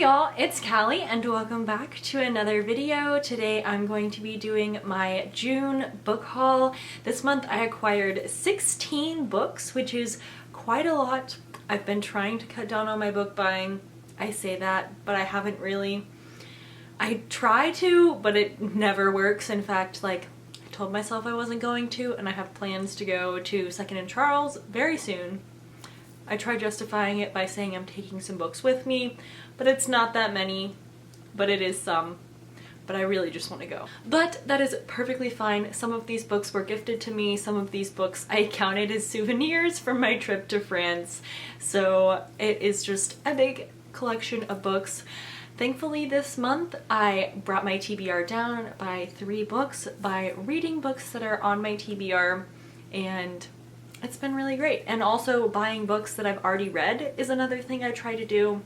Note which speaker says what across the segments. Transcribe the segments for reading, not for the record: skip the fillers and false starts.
Speaker 1: y'all, it's Callie and welcome back to another video. Today I'm going to be doing my June book haul. This month I acquired 16 books, which is quite a lot. I've been trying to cut down on my book buying. I say that, but I haven't really. I try to, but it never works. In fact, I told myself I wasn't going to, and I have plans to go to Second and Charles very soon. I try justifying it by saying I'm taking some books with me, but it's not that many, but it is some. But I really just want to go. But that is perfectly fine. Some of these books were gifted to me. Some of these books I counted as souvenirs from my trip to France. So it is just a big collection of books. Thankfully this month I brought my TBR down by 3 books by reading books that are on my TBR, and it's been really great. And also buying books that I've already read is another thing I try to do.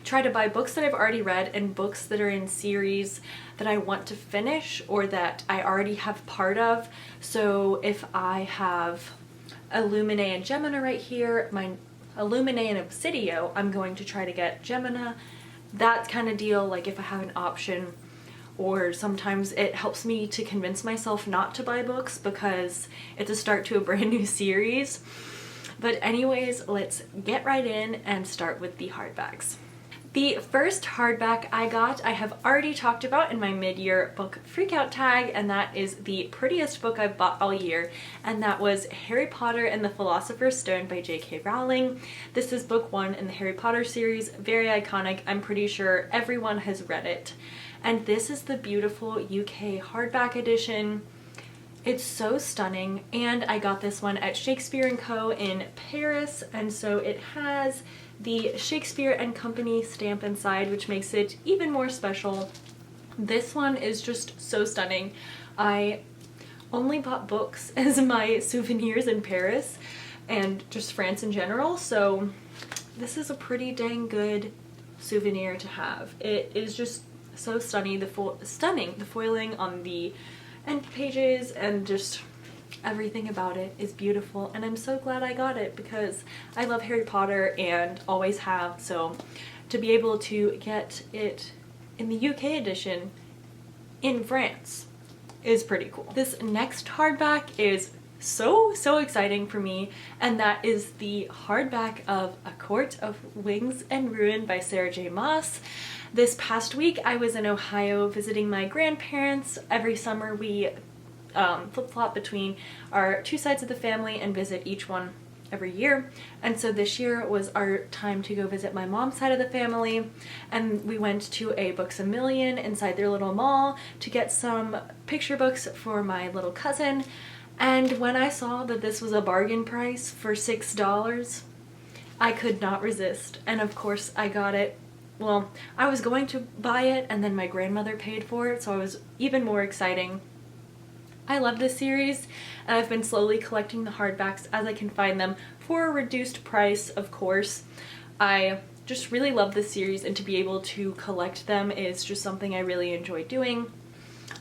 Speaker 1: Try to buy books that I've already read and books that are in series that I want to finish or that I already have part of. So if I have Illumine and Gemina right here, my Illumine and Obsidio, I'm going to try to get Gemina. That kind of deal, like if I have an option. Or sometimes it helps me to convince myself not to buy books because it's a start to a brand new series. But anyways, let's get right in and start with the hardbacks. The first hardback I got, I have already talked about in my mid-year book freakout tag, and that is the prettiest book I've bought all year, and that was Harry Potter and the Philosopher's Stone by J.K. Rowling. This is book 1 in the Harry Potter series, very iconic. I'm pretty sure everyone has read it. And this is the beautiful UK hardback edition. It's so stunning, and I got this one at Shakespeare & Co. in Paris, and so it has the Shakespeare & Company stamp inside, which makes it even more special. This one is just so stunning. I only bought books as my souvenirs in Paris and just France in general, so this is a pretty dang good souvenir to have. It is just so stunning. The foiling on the end pages and just everything about it is beautiful, and I'm so glad I got it because I love Harry Potter and always have, so to be able to get it in the UK edition in France is pretty cool. This next hardback is so exciting for me, and that is the hardback of A Court of Wings and Ruin by Sarah J. Maas. This past week I was in Ohio visiting my grandparents. Every summer we flip-flop between our 2 sides of the family and visit each one every year, and so this year was our time to go visit my mom's side of the family, and we went to a Books A Million inside their little mall to get some picture books for my little cousin. And when I saw that this was a bargain price for $6, I could not resist, and of course I got it. Well, I was going to buy it and then my grandmother paid for it, so it was even more exciting. I love this series, and I've been slowly collecting the hardbacks as I can find them for a reduced price, of course. I just really love this series, and to be able to collect them is just something I really enjoy doing.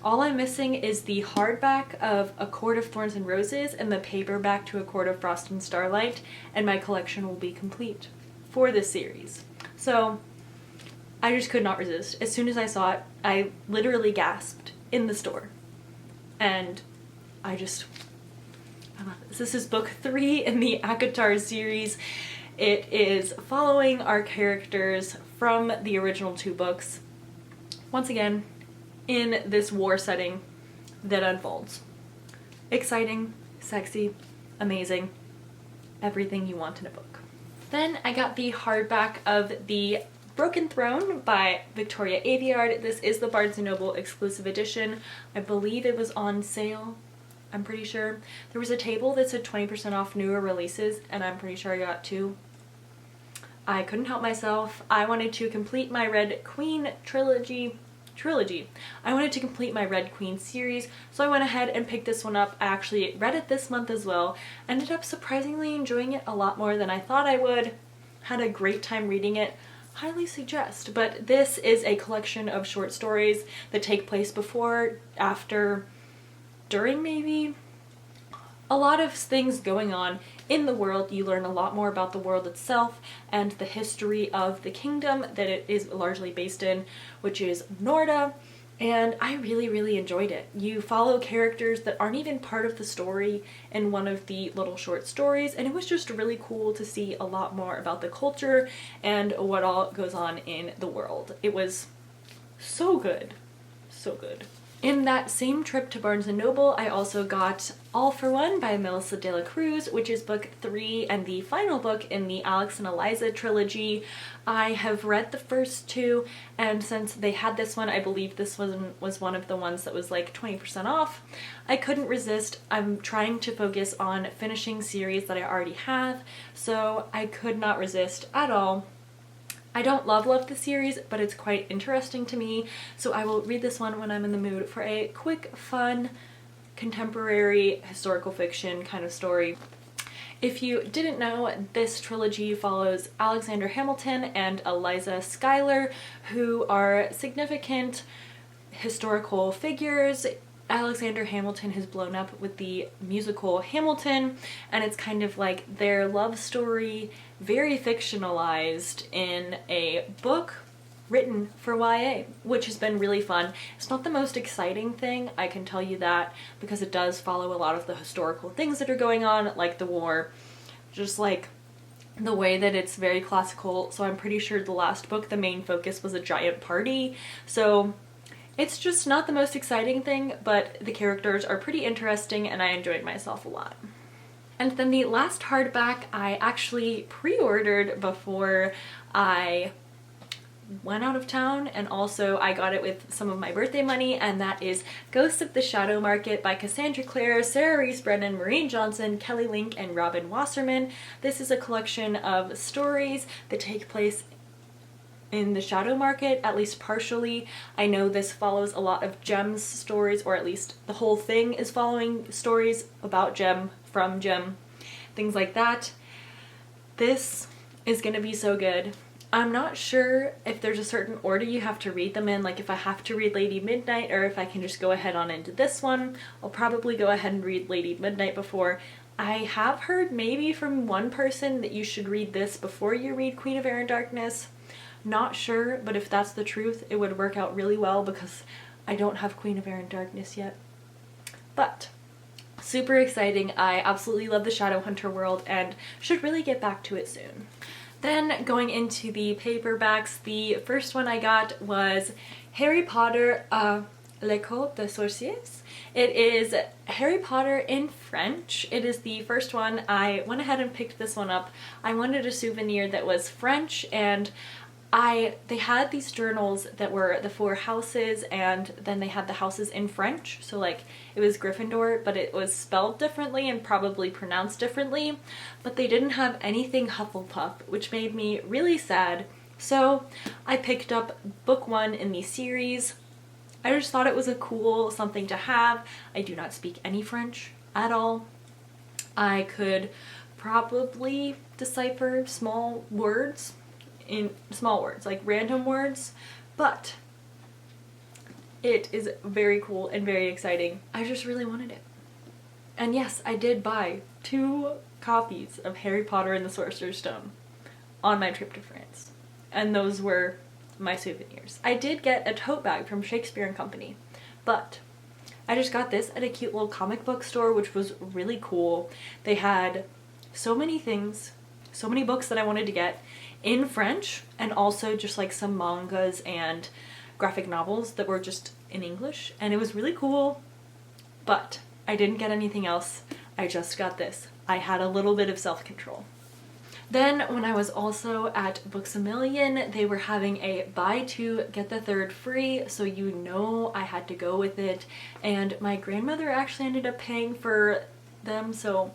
Speaker 1: All I'm missing is the hardback of A Court of Thorns and Roses and the paperback to A Court of Frost and Starlight, and my collection will be complete for this series. So I just could not resist. As soon as I saw it, I literally gasped in the store. And I love this. This is book 3 in the ACOTAR series. It is following our characters from the original 2 books, once again, in this war setting that unfolds. Exciting, sexy, amazing, everything you want in a book. Then I got the hardback of The Broken Throne by Victoria Aveyard. This is the Barnes & Noble exclusive edition. I believe it was on sale. I'm pretty sure. There was a table that said 20% off newer releases, and I'm pretty sure I got 2. I couldn't help myself. I wanted to complete my Red Queen trilogy. I wanted to complete my Red Queen series, so I went ahead and picked this one up. I actually read it this month as well. Ended up surprisingly enjoying it a lot more than I thought I would. Had a great time reading it. Highly suggest. But this is a collection of short stories that take place before, after, during maybe, a lot of things going on in the world. You learn a lot more about the world itself and the history of the kingdom that it is largely based in, which is Norda. And I really, really enjoyed it. You follow characters that aren't even part of the story in one of the little short stories, and it was just really cool to see a lot more about the culture and what all goes on in the world. It was so good. So good. In that same trip to Barnes & Noble, I also got All for One by Melissa de la Cruz, which is book 3 and the final book in the Alex and Eliza trilogy. I have read the first 2, and since they had this one, I believe this was one of the ones that was like 20% off. I couldn't resist. I'm trying to focus on finishing series that I already have, so I could not resist at all. I don't love the series, but it's quite interesting to me, so I will read this one when I'm in the mood for a quick, fun, contemporary historical fiction kind of story. If you didn't know, this trilogy follows Alexander Hamilton and Eliza Schuyler, who are significant historical figures. Alexander Hamilton has blown up with the musical Hamilton, and it's kind of like their love story, very fictionalized in a book written for YA, which has been really fun. It's not the most exciting thing, I can tell you that, because it does follow a lot of the historical things that are going on, like the war, just like the way that it's very classical. So I'm pretty sure the last book, the main focus was a giant party, so it's just not the most exciting thing, but the characters are pretty interesting and I enjoyed myself a lot. And then the last hardback I actually pre-ordered before I went out of town, and also I got it with some of my birthday money, and that is Ghosts of the Shadow Market by Cassandra Clare, Sarah Reese Brennan, Maureen Johnson, Kelly Link, and Robin Wasserman. This is a collection of stories that take place in the Shadow Market, at least partially. I know this follows a lot of Gem's stories, or at least the whole thing is following stories about Gem, from Gem, things like that. This is gonna be so good. I'm not sure if there's a certain order you have to read them in, like if I have to read Lady Midnight or if I can just go ahead on into this one. I'll probably go ahead and read Lady Midnight before. I have heard maybe from one person that you should read this before you read Queen of Air and Darkness. Not sure, but if that's the truth, it would work out really well because I don't have Queen of Air and Darkness yet. But super exciting. I absolutely love the Shadowhunter world and should really get back to it soon. Then going into the paperbacks, the first one I got was Harry Potter, L'École des Sorciers. It is Harry Potter in French. It is the first one. I went ahead and picked this one up. I wanted a souvenir that was French, and they had these journals that were the 4 houses, and then they had the houses in French. So like it was Gryffindor, but it was spelled differently and probably pronounced differently. But they didn't have anything Hufflepuff, which made me really sad. So I picked up book 1 in the series. I just thought it was a cool something to have. I do not speak any French at all. I could probably decipher small words, like random words, but it is very cool and very exciting. I just really wanted it. And yes, I did buy 2 copies of Harry Potter and the Sorcerer's Stone on my trip to France, and those were my souvenirs. I did get a tote bag from Shakespeare and Company, but I just got this at a cute little comic book store, which was really cool. They had so many things, so many books that I wanted to get in French, and also just like some mangas and graphic novels that were just in English, and it was really cool. But I didn't get anything else. I just got this. I had a little bit of self-control. Then when I was also at Books A Million, they were having a buy 2 get the 3rd free, so you know I had to go with it, and my grandmother actually ended up paying for them, so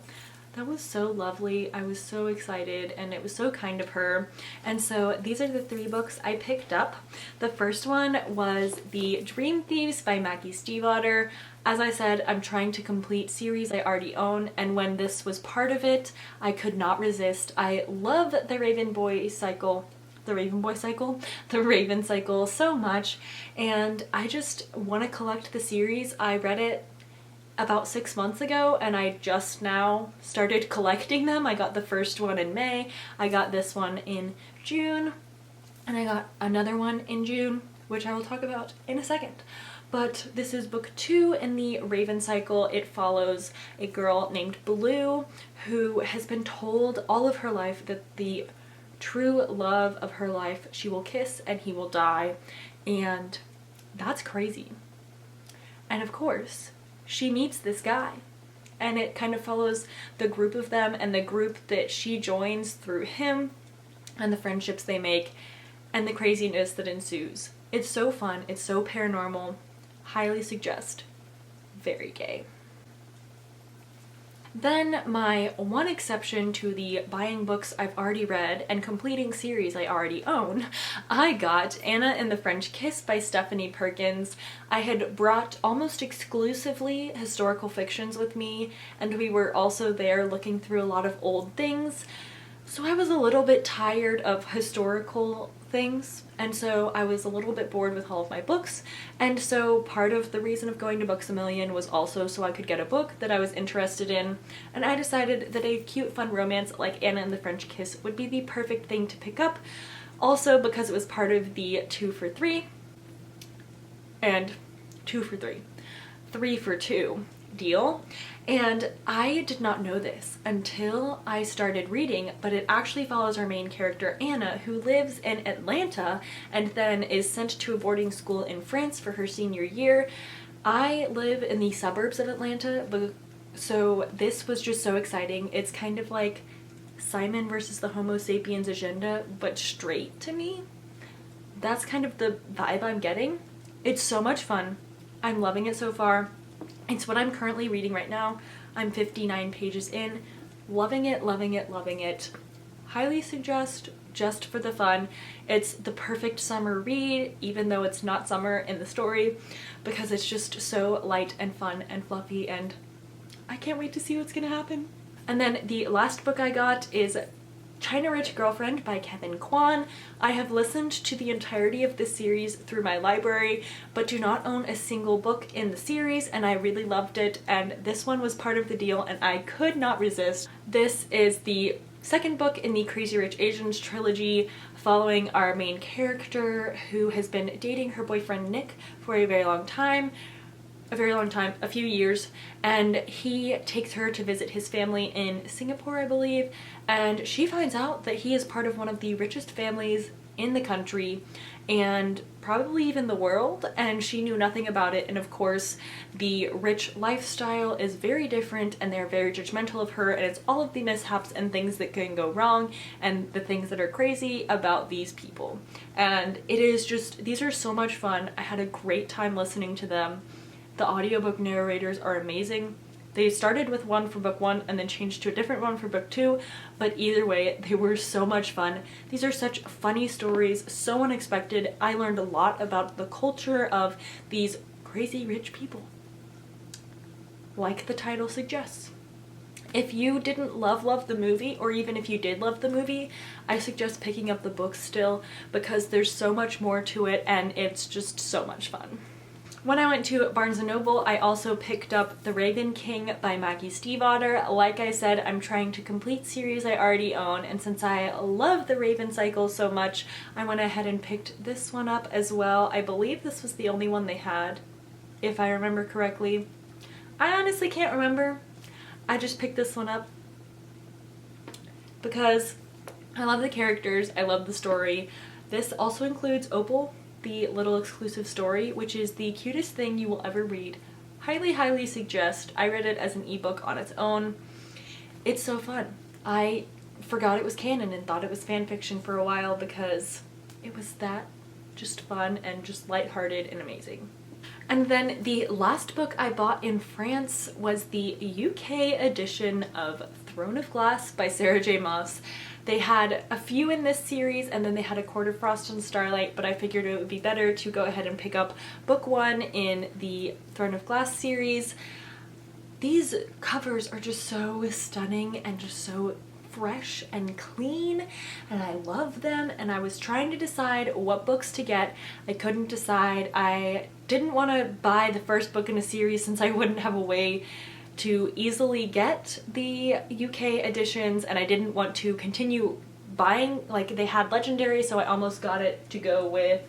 Speaker 1: that was so lovely. I was so excited, and it was so kind of her. And so these are the 3 books I picked up. The first one was The Dream Thieves by Maggie Stiefvater. As I said, I'm trying to complete series I already own, and when this was part of it, I could not resist. I love the Raven Cycle so much, and I just want to collect the series. I read it about 6 months ago, and I just now started collecting them. I got the first one in May, I got this one in June, and I got another one in June, which I will talk about in a second. But this is book 2 in the Raven cycle. It follows a girl named Blue who has been told all of her life that the true love of her life she will kiss and he will die, and that's crazy. And of course, she meets this guy, and it kind of follows the group of them and the group that she joins through him and the friendships they make and the craziness that ensues. It's so fun, it's so paranormal, highly suggest, very gay. Then my one exception to the buying books I've already read and completing series I already own, I got Anna and the French Kiss by Stephanie Perkins. I had brought almost exclusively historical fictions with me, and we were also there looking through a lot of old things, so I was a little bit tired of historical things, and so I was a little bit bored with all of my books, and so part of the reason of going to Books A Million was also so I could get a book that I was interested in, and I decided that a cute fun romance like Anna and the French Kiss would be the perfect thing to pick up, also because it was part of the 2 for 3 and 2 for 3, 3 for 2 deal. And I did not know this until I started reading, but it actually follows our main character Anna, who lives in Atlanta and then is sent to a boarding school in France for her senior year. I live in the suburbs of Atlanta, so this was just so exciting. It's kind of like Simon versus the Homo sapiens agenda, but straight to me. That's kind of the vibe I'm getting. It's so much fun. I'm loving it so far. It's what I'm currently reading right now. I'm 59 pages in. Loving it, loving it, loving it. Highly suggest, just for the fun. It's the perfect summer read, even though it's not summer in the story, because it's just so light and fun and fluffy, and I can't wait to see what's gonna happen. And then the last book I got is China Rich Girlfriend by Kevin Kwan. I have listened to the entirety of this series through my library, but do not own a single book in the series, and I really loved it, and this one was part of the deal and I could not resist. This is the second book in the Crazy Rich Asians trilogy, following our main character who has been dating her boyfriend Nick for a very long time, a few years, and he takes her to visit his family in Singapore, I believe, and she finds out that he is part of one of the richest families in the country and probably even the world, and she knew nothing about it. And of course the rich lifestyle is very different and they're very judgmental of her, and it's all of the mishaps and things that can go wrong and the things that are crazy about these people. And it is just, these are so much fun. I had a great time listening to them. The audiobook narrators are amazing. They started with one for book 1 and then changed to a different one for book 2, but either way, they were so much fun. These are such funny stories, so unexpected. I learned a lot about the culture of these crazy rich people, like the title suggests. If you didn't love the movie, or even if you did love the movie, I suggest picking up the book still, because there's so much more to it and it's just so much fun. When I went to Barnes & Noble, I also picked up The Raven King by Maggie Stiefvater. Like I said, I'm trying to complete series I already own, and since I love the Raven cycle so much, I went ahead and picked this one up as well. I believe this was the only one they had, if I remember correctly. I honestly can't remember. I just picked this one up because I love the characters, I love the story. This also includes Opal, the little exclusive story, which is the cutest thing you will ever read. Highly, highly suggest. I read it as an ebook on its own. It's so fun. I forgot it was canon and thought it was fan fiction for a while because it was that just fun and just lighthearted and amazing. And then the last book I bought in France was the UK edition of Throne of Glass by Sarah J. Maas. They had a few in this series, and then they had A Court of Frost and Starlight, but I figured it would be better to go ahead and pick up book 1 in the Throne of Glass series. These covers are just so stunning and just so fresh and clean, and I love them, and I was trying to decide what books to get. I couldn't decide. I didn't want to buy the first book in a series since I wouldn't have a way to easily get the UK editions, and I didn't want to continue buying, like they had Legendary, so I almost got it to go with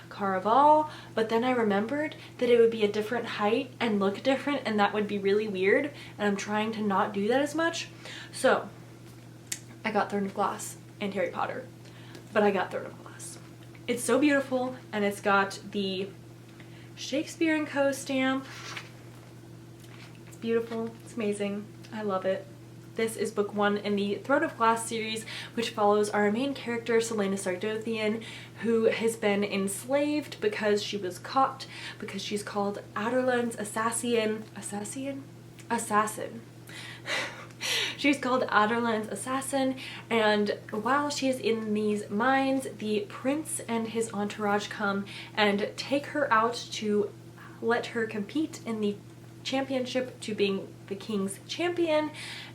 Speaker 1: Caraval, but then I remembered that it would be a different height and look different, and that would be really weird, and I'm trying to not do that as much. So I got Throne of Glass and Harry Potter, but I got Throne of Glass. It's so beautiful, and it's got the Shakespeare & Co. stamp. It's beautiful, it's amazing, I love it. This is book 1 in the Throne of Glass series, which follows our main character, Selena Sardothian, who has been enslaved because she was caught, because she's called Adarlan's assassin. She's called Adarlan's assassin, and while she is in these mines, the prince and his entourage come and take her out to let her compete in the championship to being the king's champion,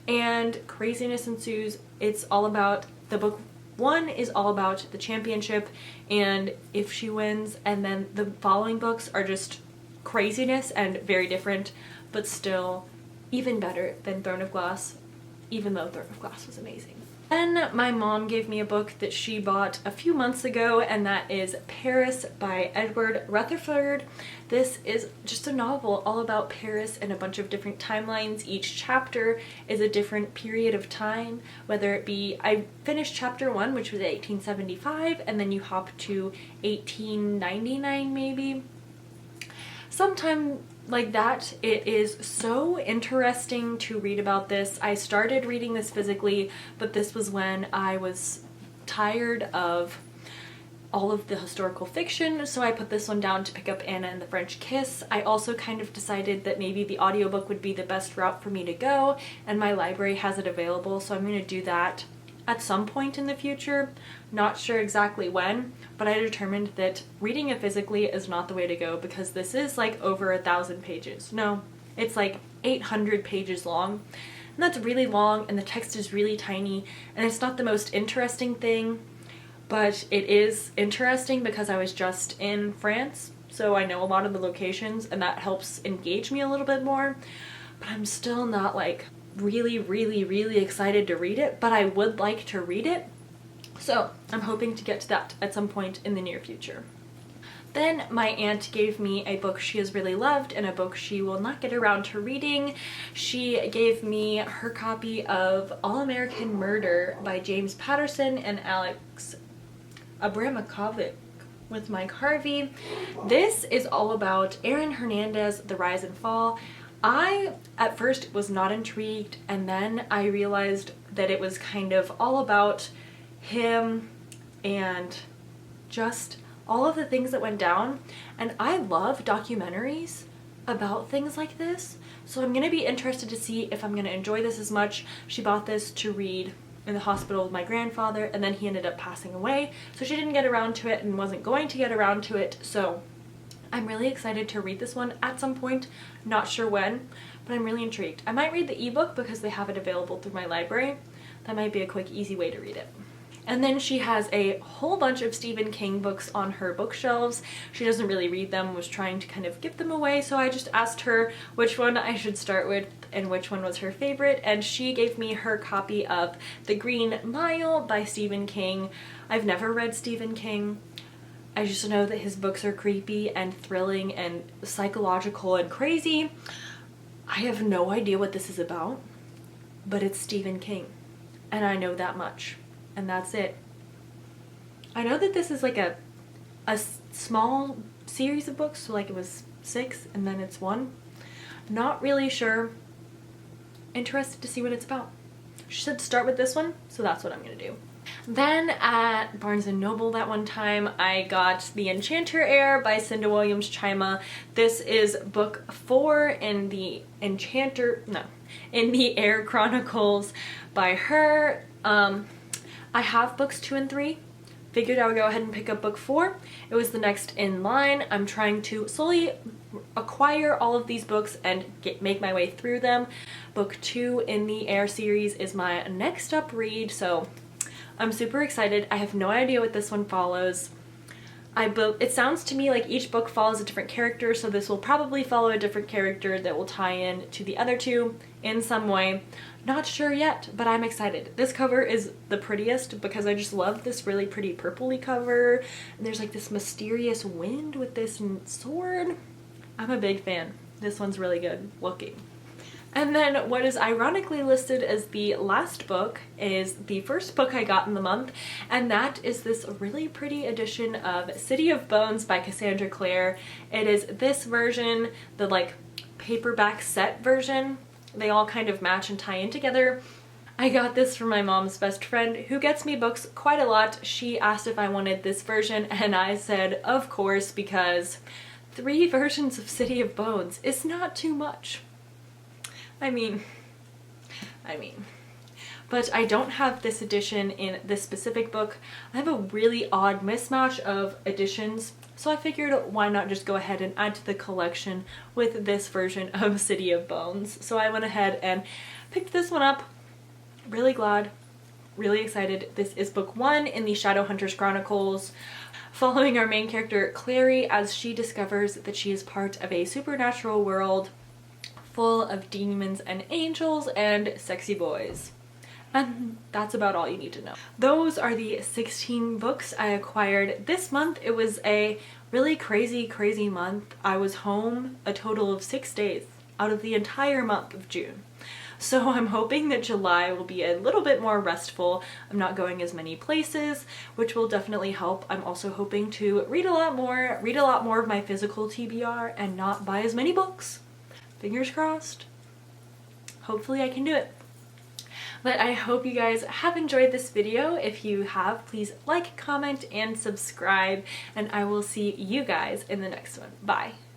Speaker 1: and craziness ensues. It's all about, the book 1 is all about the championship and if she wins, and then the following books are just craziness and very different, but still even better than Throne of Glass, even though Throne of Glass was amazing. Then my mom gave me a book that she bought a few months ago, and that is Paris by Edward Rutherford. This is just a novel all about Paris and a bunch of different timelines. Each chapter is a different period of time, whether it be, I finished chapter 1, which was 1875, and then you hop to 1899 maybe. Sometime like that. It is so interesting to read about this. I started reading this physically, but this was when I was tired of all of the historical fiction, so I put this one down to pick up Anna and the French Kiss. I also kind of decided that maybe the audiobook would be the best route for me to go, and my library has it available, so I'm going to do that at some point in the future. Not sure exactly when, but I determined that reading it physically is not the way to go, because this is like over 1,000 pages. No, it's like 800 pages long, and that's really long, and the text is really tiny, and it's not the most interesting thing, but it is interesting because I was just in France, so I know a lot of the locations, and that helps engage me a little bit more, but I'm still not like really excited to read it, but I would like to read it. So I'm hoping to get to that at some point in the near future. Then my aunt gave me a book she has really loved and a book she will not get around to reading. She gave me her copy of All American Murder by James Patterson and Alex Abramovic with Mike Harvey. This is all about Aaron Hernandez, the rise and fall. I at first was not intrigued, and then I realized that it was kind of all about him and just all of the things that went down, and I love documentaries about things like this, so I'm gonna be interested to see if I'm gonna enjoy this as much. She bought this to read in the hospital with my grandfather, and then he ended up passing away, so she didn't get around to it and wasn't going to get around to it, so I'm really excited to read this one at some point, not sure when, but I'm really intrigued. I might read the ebook because they have it available through my library. That might be a quick, easy way to read it. And then she has a whole bunch of Stephen King books on her bookshelves. She doesn't really read them, was trying to kind of give them away, so I just asked her which one I should start with and which one was her favorite, and she gave me her copy of The Green Mile by Stephen King. I've never read Stephen King. I just know that his books are creepy and thrilling and psychological and crazy. I have no idea what this is about, but it's Stephen King, and I know that much, and that's it. I know that this is like a small series of books, so like it was 6 and then it's 1. Not really sure. Interested to see what it's about. She said to start with this one, so that's what I'm gonna do. Then at Barnes & Noble that one time, I got The Enchanter Heir by Cinda Williams-Chima. This is book 4 in the Heir Chronicles by her. I have books 2 and 3. Figured I would go ahead and pick up book 4. It was the next in line. I'm trying to slowly acquire all of these books and make my way through them. Book 2 in the Air series is my next up read, so I'm super excited. I have no idea what this one follows. It sounds to me like each book follows a different character, so this will probably follow a different character that will tie in to the other two in some way. Not sure yet, but I'm excited. This cover is the prettiest because I just love this really pretty purpley cover, and there's like this mysterious wind with this sword. I'm a big fan. This one's really good looking. And then what is ironically listed as the last book is the first book I got in the month, and that is this really pretty edition of City of Bones by Cassandra Clare. It is this version, the like paperback set version. They all kind of match and tie in together. I got this from my mom's best friend who gets me books quite a lot. She asked if I wanted this version and I said of course, because 3 versions of City of Bones is not too much. I mean, but I don't have this edition in this specific book. I have a really odd mismatch of editions, so I figured why not just go ahead and add to the collection with this version of City of Bones. So I went ahead and picked this one up. Really glad, really excited. This is book 1 in the Shadowhunters Chronicles, following our main character Clary as she discovers that she is part of a supernatural world full of demons and angels and sexy boys. And that's about all you need to know. Those are the 16 books I acquired this month. It was a really crazy month. I was home a total of 6 days out of the entire month of June. So I'm hoping that July will be a little bit more restful. I'm not going as many places, which will definitely help. I'm also hoping to read a lot more of my physical TBR and not buy as many books. Fingers crossed. Hopefully I can do it. But I hope you guys have enjoyed this video. If you have, please like, comment, and subscribe, and I will see you guys in the next one. Bye.